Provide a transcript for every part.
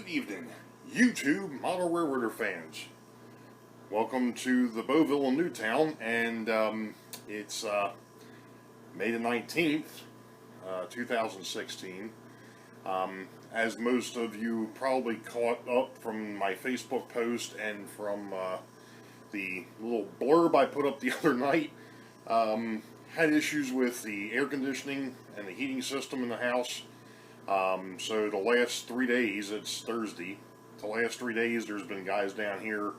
Good evening, YouTube Model Railroader fans. Welcome to the Boeville in Newtown, and it's May the 19th, 2016. As most of you probably caught up from my Facebook post and from the little blurb I put up the other night, had issues with the air conditioning and the heating system in the house. So the last 3 days, it's Thursday, the last 3 days there's been guys down here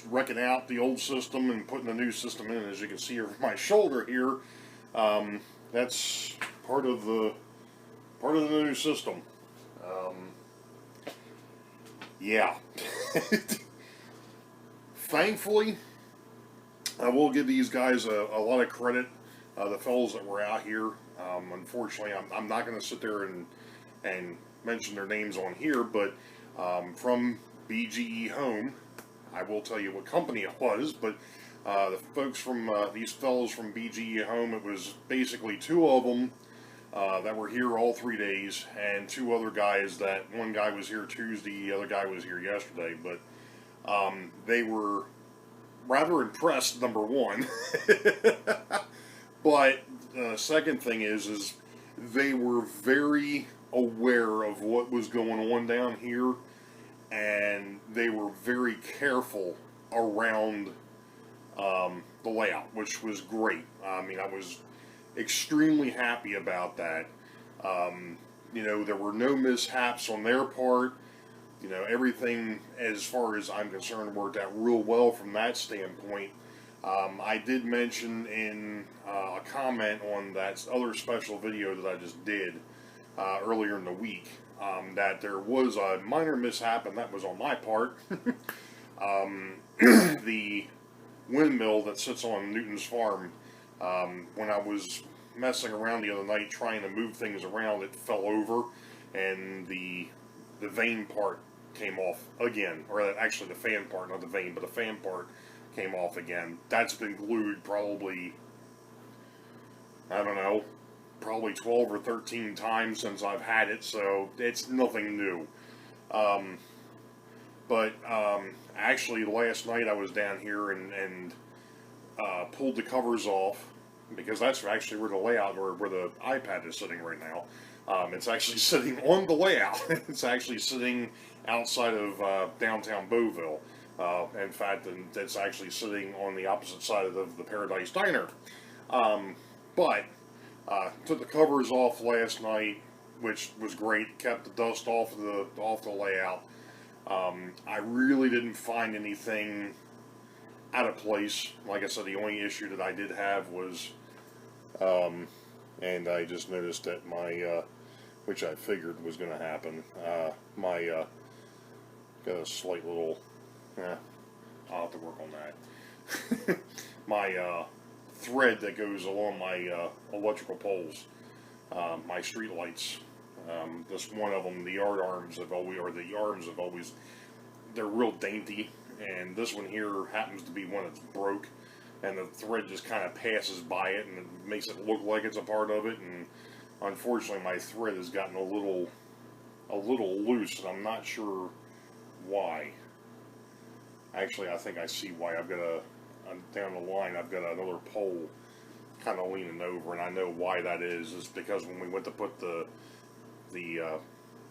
wrecking out the old system and putting the new system in. As you can see over my shoulder here, that's part of the new system. Yeah. Thankfully, I will give these guys a lot of credit, the fellows that were out here. Unfortunately, I'm not going to sit there and mention their names on here, but from BGE Home, I will tell you what company it was, but the folks from, these fellows from BGE Home, it was basically two of them that were here all 3 days, and two other guys that, one guy was here Tuesday, the other guy was here yesterday, but they were rather impressed, number one. But the second thing is they were very aware of what was going on down here, and they were very careful around the layout, which was great. I mean, I was extremely happy about that. You know, there were no mishaps on their part. You know, everything, as far as I'm concerned, worked out real well from that standpoint. I did mention in a comment on that other special video that I just did earlier in the week that there was a minor mishap, and that was on my part. The windmill that sits on Newton's farm, when I was messing around the other night trying to move things around, it fell over, and the vane part came off again, or actually the fan part, not the vane, but the fan part came off again. That's been glued probably, I don't know, probably 12 or 13 times since I've had it, so it's nothing new. Actually last night I was down here and pulled the covers off, because that's actually where the layout, or where the iPad is sitting right now. It's actually sitting on the layout. It's actually sitting outside of downtown Boeville. In fact, it's actually sitting on the opposite side of the Paradise Diner. Took the covers off last night, which was great. Kept the dust off the layout. I really didn't find anything out of place. Like I said, the only issue that I did have was, and I just noticed that my, which I figured was going to happen, got a slight little, I'll have to work on that. My thread that goes along my electrical poles, my street lights, this one of them, the yard arms have always, they're real dainty, and this one here happens to be one that's broke, and the thread just kind of passes by it, and it makes it look like it's a part of it, and unfortunately my thread has gotten a little loose, and I'm not sure why. Actually, I think I see why. Down the line, I've got another pole kind of leaning over, and I know why that is. It's because when we went to put the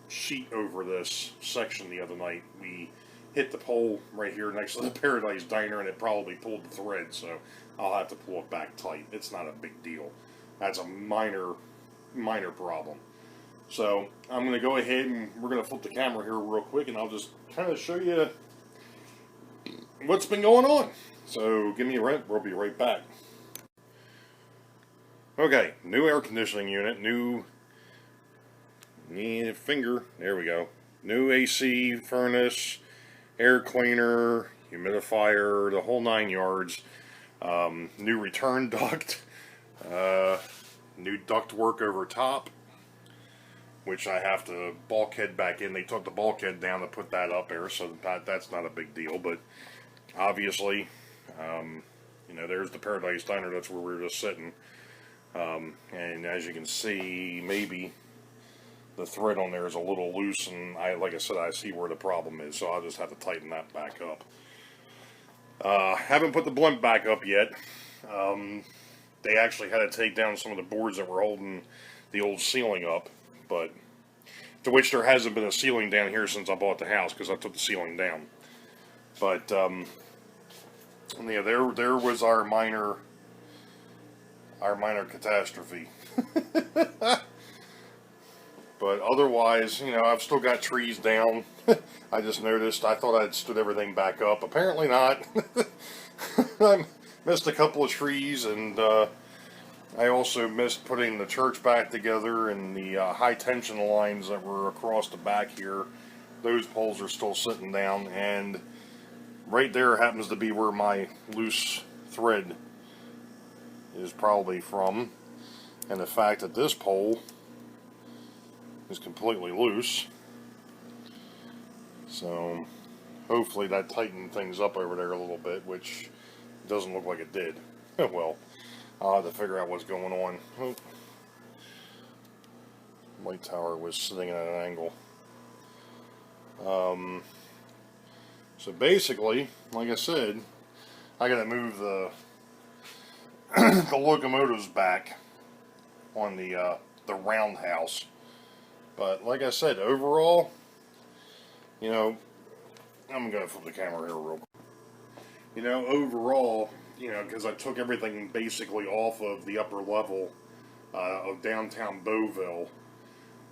sheet over this section the other night, we hit the pole right here next to the Paradise Diner, and it probably pulled the thread, so I'll have to pull it back tight. It's not a big deal. That's a minor problem. So I'm going to go ahead and we're going to flip the camera here real quick, and I'll just kind of show you what's been going on. So give me a minute, we'll be right back. Okay, new air conditioning unit, new finger, there we go. New AC, furnace, air cleaner, humidifier, the whole 9 yards. New return duct, new duct work over top, which I have to bulkhead back in. They took the bulkhead down to put that up there, so that's not a big deal, but obviously, you know, there's the Paradise Diner, that's where we were just sitting, and as you can see, maybe the thread on there is a little loose, and like I said, I see where the problem is, so I'll just have to tighten that back up. Haven't put the blimp back up yet. They actually had to take down some of the boards that were holding the old ceiling up, but to which there hasn't been a ceiling down here since I bought the house, because I took the ceiling down. But yeah, there was our minor catastrophe. But otherwise, you know, I've still got trees down. I just noticed. I thought I'd stood everything back up. Apparently not. I missed a couple of trees, and I also missed putting the church back together, and the high tension lines that were across the back here. Those poles are still sitting down, and right there happens to be where my loose thread is probably from. And the fact that this pole is completely loose, so hopefully that tightened things up over there a little bit, which doesn't look like it did. Well, I'll have to figure out what's going on. Oh. Light tower was sitting at an angle. So basically, like I said, I gotta move the the locomotives back on the roundhouse. But like I said, overall, you know, I'm gonna flip the camera here real quick. You know, overall, you know, because I took everything basically off of the upper level of downtown Boeville.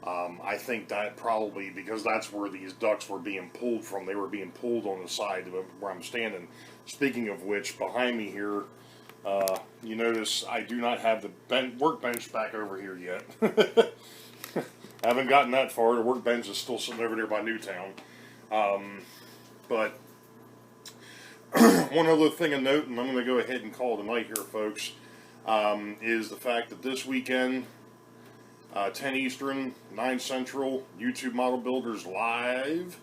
I think that probably, because that's where these ducts were being pulled from. They were being pulled on the side of where I'm standing. Speaking of which, behind me here, you notice I do not have the workbench back over here yet. I haven't gotten that far. The workbench is still sitting over there by Newtown. But one other thing to note, and I'm going to go ahead and call it a night here, folks, is the fact that this weekend, 10 Eastern, 9 Central, YouTube Model Builders Live.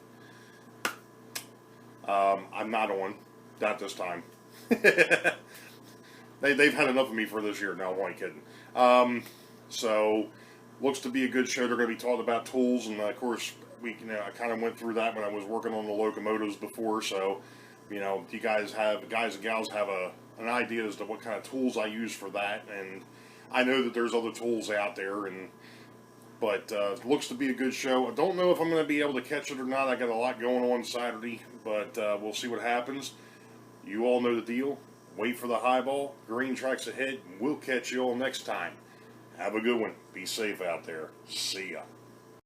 I'm not on. Not this time. They've had enough of me for this year. No, I'm only kidding. So, looks to be a good show. They're going to be talking about tools, and of course, I kind of went through that when I was working on the locomotives before. So, you know, you guys and gals have an idea as to what kind of tools I use for that, and I know that there's other tools out there, but it looks to be a good show. I don't know if I'm going to be able to catch it or not. I got a lot going on Saturday, but we'll see what happens. You all know the deal. Wait for the highball. Green tracks ahead. We'll catch you all next time. Have a good one. Be safe out there. See ya.